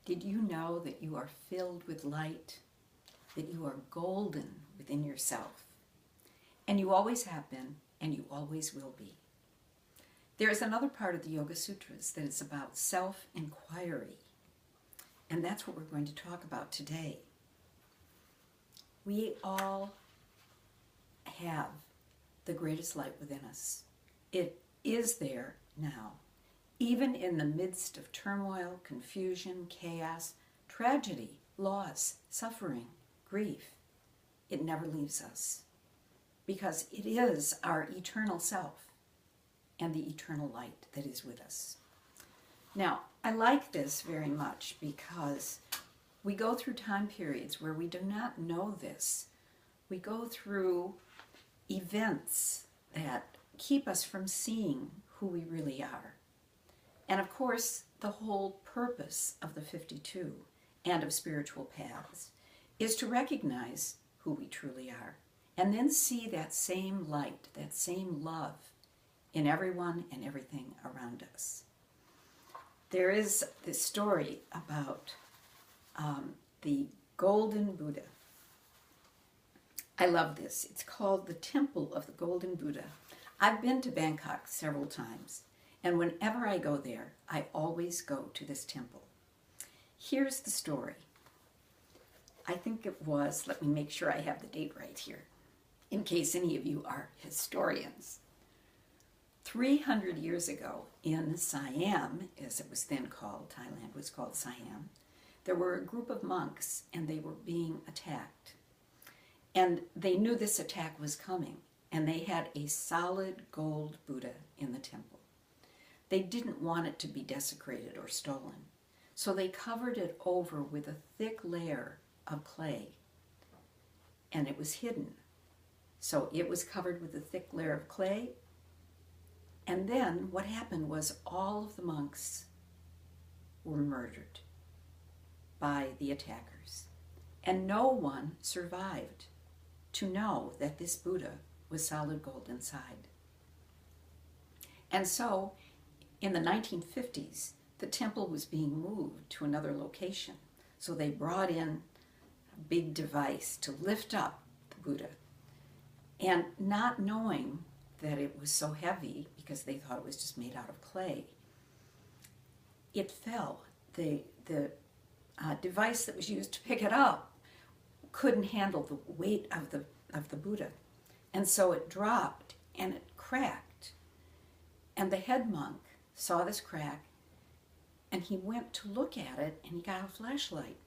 Did you know that you are filled with light, that you are golden within yourself? And you always have been, and you always will be. There is another part of the Yoga Sutras that is about self-inquiry, and that's what we're going to talk about today. We all have the greatest light within us. It is there now. Even in the midst of turmoil, confusion, chaos, tragedy, loss, suffering, grief, it never leaves us because it is our eternal self and the eternal light that is with us. Now, I like this very much because we go through time periods where we do not know this. We go through events that keep us from seeing who we really are. And of course, the whole purpose of the 52 and of spiritual paths is to recognize who we truly are and then see that same light, that same love in everyone and everything around us. There is this story about the Golden Buddha. I love this. It's called the Temple of the Golden Buddha. I've been to Bangkok several times, and whenever I go there, I always go to this temple. Here's the story. I think it was, let me make sure I have the date right here, in case any of you are historians. 300 years ago in Siam, as it was then called, Thailand was called Siam, there were a group of monks and they were being attacked. And they knew this attack was coming, and they had a solid gold Buddha in the temple. They didn't want it to be desecrated or stolen, so they covered it over with a thick layer of clay, and it was hidden. So it was covered with a thick layer of clay, and then what happened was all of the monks were murdered by the attackers, and no one survived to know that this Buddha was solid gold inside. And so in the 1950s, the temple was being moved to another location. So they brought in a big device to lift up the Buddha. And not knowing that it was so heavy, because they thought it was just made out of clay, it fell. The device that was used to pick it up couldn't handle the weight of the Buddha. And so it dropped and it cracked. And the head monk saw this crack and he went to look at it, and he got a flashlight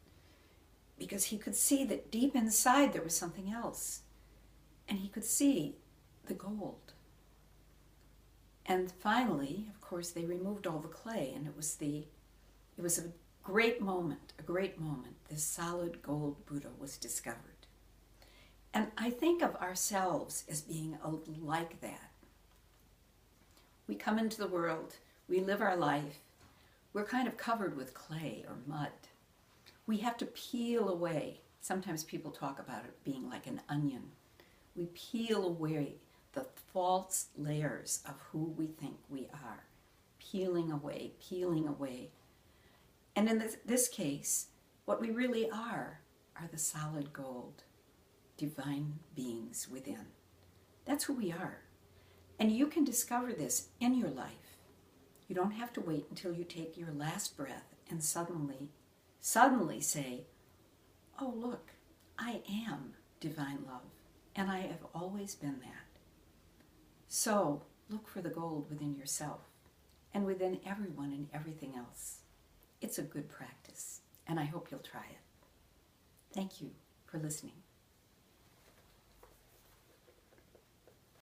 because he could see that deep inside there was something else. And he could see the gold. And finally, of course, they removed all the clay, and it was a great moment, a great moment. This solid gold Buddha was discovered. And I think of ourselves as being like that. We come into the world, we live our life, we're kind of covered with clay or mud. We have to peel away. Sometimes people talk about it being like an onion. We peel away the false layers of who we think we are. Peeling away, peeling away. And in this case, what we really are the solid gold, divine beings within. That's who we are. And you can discover this in your life. You don't have to wait until you take your last breath and suddenly say, oh look, I am divine love, and I have always been that. So look for the gold within yourself and within everyone and everything else. It's a good practice, and I hope you'll try it. Thank you for listening.